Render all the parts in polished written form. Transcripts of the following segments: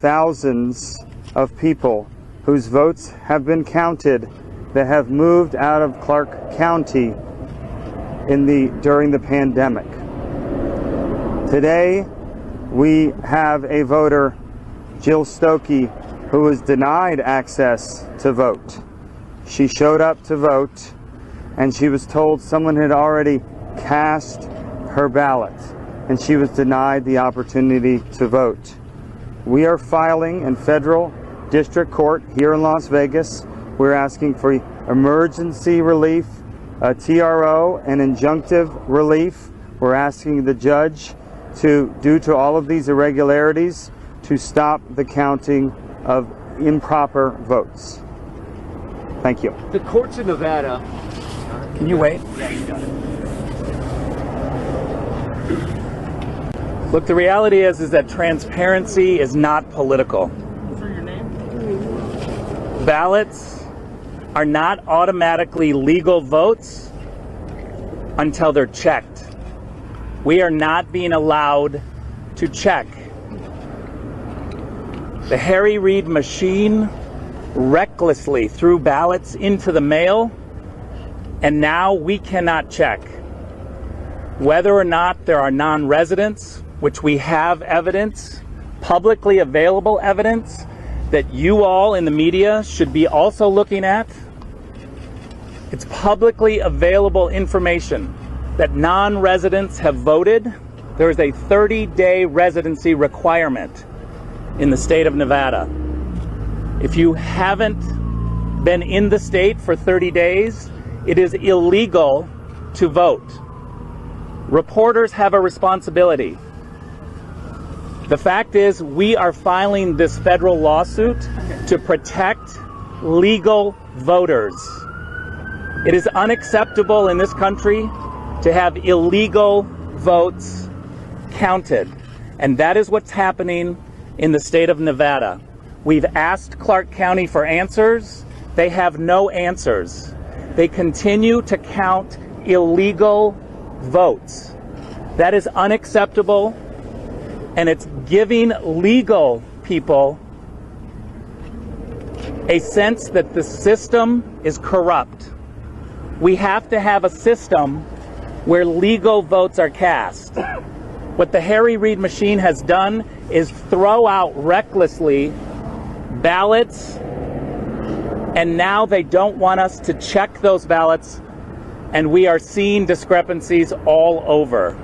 Thousands of people whose votes have been counted that have moved out of Clark County during the pandemic. Today, we have a voter, Jill Stokey, who was denied access to vote. She showed up to vote, and she was told someone had already cast her ballot, and she was denied the opportunity to vote. We are filing in federal district court here in Las Vegas. We're asking for emergency relief, a TRO, and injunctive relief. We're asking the judge due to all of these irregularities, to stop the counting of improper votes. Thank you. The courts in Nevada. Can you wait? Yeah, you got it. Look, the reality is that transparency is not political. For your name? Ballots are not automatically legal votes until they're checked. We are not being allowed to check. The Harry Reid machine recklessly threw ballots into the mail, and now we cannot check whether or not there are non-residents, which we have evidence, publicly available evidence, that you all in the media should be also looking at. It's publicly available information that non-residents have voted. There is a 30-day residency requirement in the state of Nevada. If you haven't been in the state for 30 days, it is illegal to vote. Reporters have a responsibility. The fact is, we are filing this federal lawsuit to protect legal voters. It is unacceptable in this country to have illegal votes counted. And that is what's happening in the state of Nevada. We've asked Clark County for answers. They have no answers. They continue to count illegal votes. That is unacceptable, and it's giving legal people a sense that the system is corrupt. We have to have a system where legal votes are cast. What the Harry Reid machine has done is throw out recklessly ballots, and now they don't want us to check those ballots, and we are seeing discrepancies all over.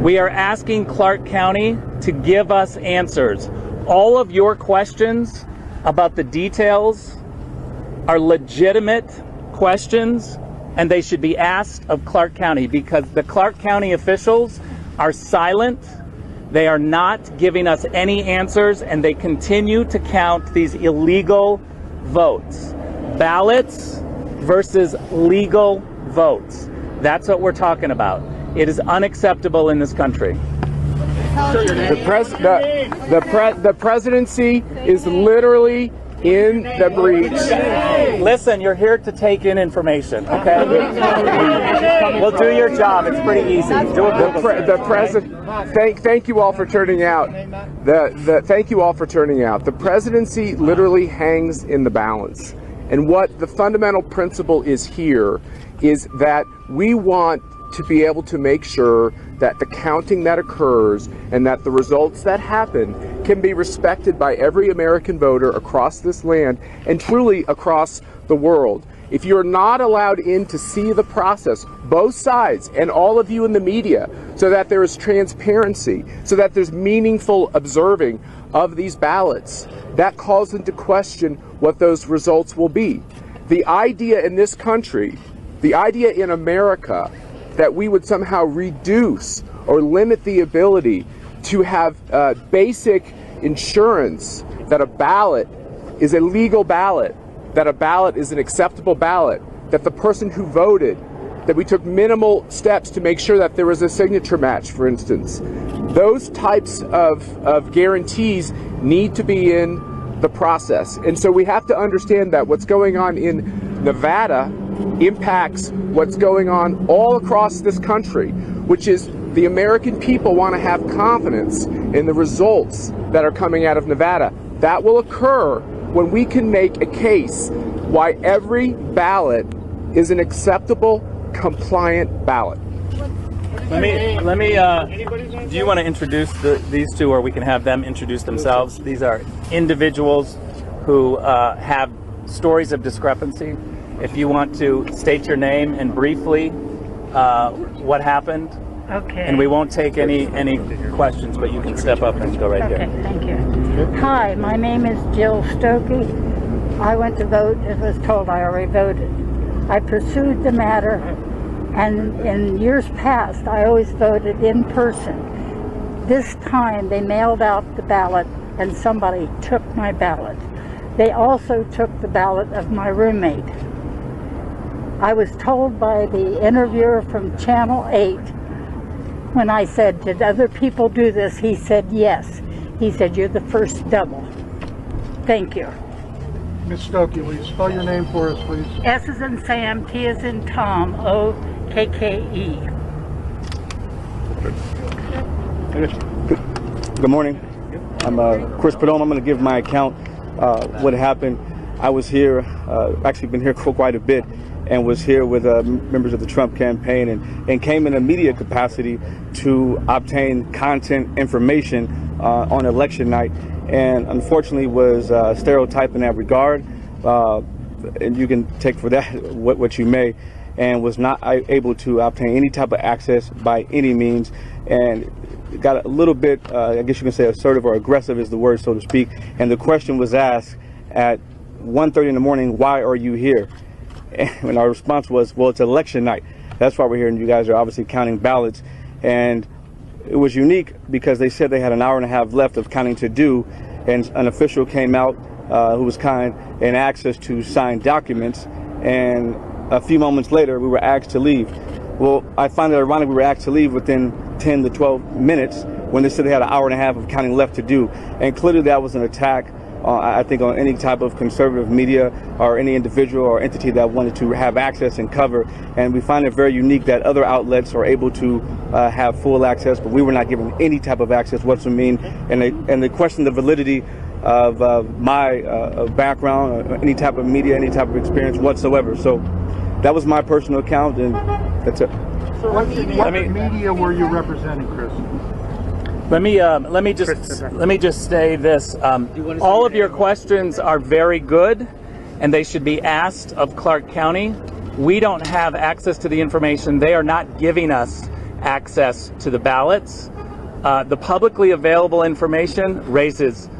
We are asking Clark County to give us answers. All of your questions about the details are legitimate questions, and they should be asked of Clark County, because the Clark County officials are silent. They are not giving us any answers, and they continue to count these illegal votes. Ballots versus legal votes. That's what we're talking about. It is unacceptable in this country. The presidency is literally in the breach. Listen, you're here to take in information, okay? We'll do your job. It's pretty easy. Do The president. Thank you all for turning out. Thank you all for turning out. The presidency literally hangs in the balance, and what the fundamental principle is here is that we want to be able to make sure that the counting that occurs and that the results that happen can be respected by every American voter across this land and truly across the world. If you're not allowed in to see the process, both sides and all of you in the media, so that there is transparency, so that there's meaningful observing of these ballots, that calls into question what those results will be. The idea in this country, the idea in America, that we would somehow reduce or limit the ability to have basic insurance that a ballot is a legal ballot, that a ballot is an acceptable ballot, that the person who voted, that we took minimal steps to make sure that there was a signature match, for instance. Those types of guarantees need to be in the process. And so we have to understand that what's going on in Nevada impacts what's going on all across this country, which is the American people want to have confidence in the results that are coming out of Nevada. That will occur when we can make a case why every ballot is an acceptable, compliant ballot. Let me, do you want to introduce these two, or we can have them introduce themselves? These are individuals who have stories of discrepancy. If you want to state your name and briefly what happened. Okay. And we won't take any questions, but you can step up and go right Okay, here. thank you. Hi, my name is Jill Stokey. I went to vote, as was told, I already voted. I pursued the matter, and in years past, I always voted in person. This time, they mailed out the ballot, and somebody took my ballot. They also took the ballot of my roommate. I was told by the interviewer from Channel 8, when I said, did other people do this? He said, yes. He said, you're the first double. Thank you. Ms. Stokey, will you spell your name for us, please? S is in Sam, T is in Tom, O-K-K-E. Good morning. I'm Chris Padone. I'm going to give my account what happened. I was here, actually been here for quite a bit, and was here with members of the Trump campaign, and came in a media capacity to obtain content information on election night, and unfortunately was stereotyped in that regard, and you can take for that what you may, and was not able to obtain any type of access by any means, and got a little bit, I guess you can say assertive or aggressive is the word, so to speak, and the question was asked at 1:30 in the morning, why are you here? And our response was, well, it's election night. That's why we're here, and you guys are obviously counting ballots. And it was unique because they said they had an hour and a half left of counting to do, and an official came out who was kind and asked us to sign documents, and a few moments later we were asked to leave. Well, I find it ironic we were asked to leave within 10 to 12 minutes when they said they had an hour and a half of counting left to do, and clearly that was an attack I think on any type of conservative media or any individual or entity that wanted to have access and cover. And we find it very unique that other outlets are able to have full access, but we were not given any type of access whatsoever. And they question the validity of my background, or any type of media, any type of experience whatsoever. So that was my personal account, and that's it. So what media were you representing, Chris? Let me just say this. All of your questions are very good, and they should be asked of Clark County. We don't have access to the information. They are not giving us access to the ballots. The publicly available information raises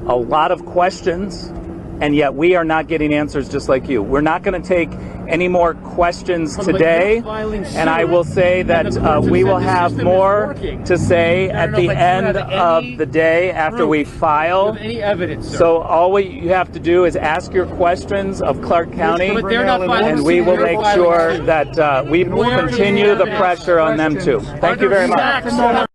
a lot of questions, and yet we are not getting answers just like you. We're not going to take any more questions today, and I will say that we will have more to say at the end of the day after we file. Any evidence, sir? So all you have to do is ask your questions of Clark County, But they're not filing and we will suit. make sure that we continue the pressure on them too. Thank you very much.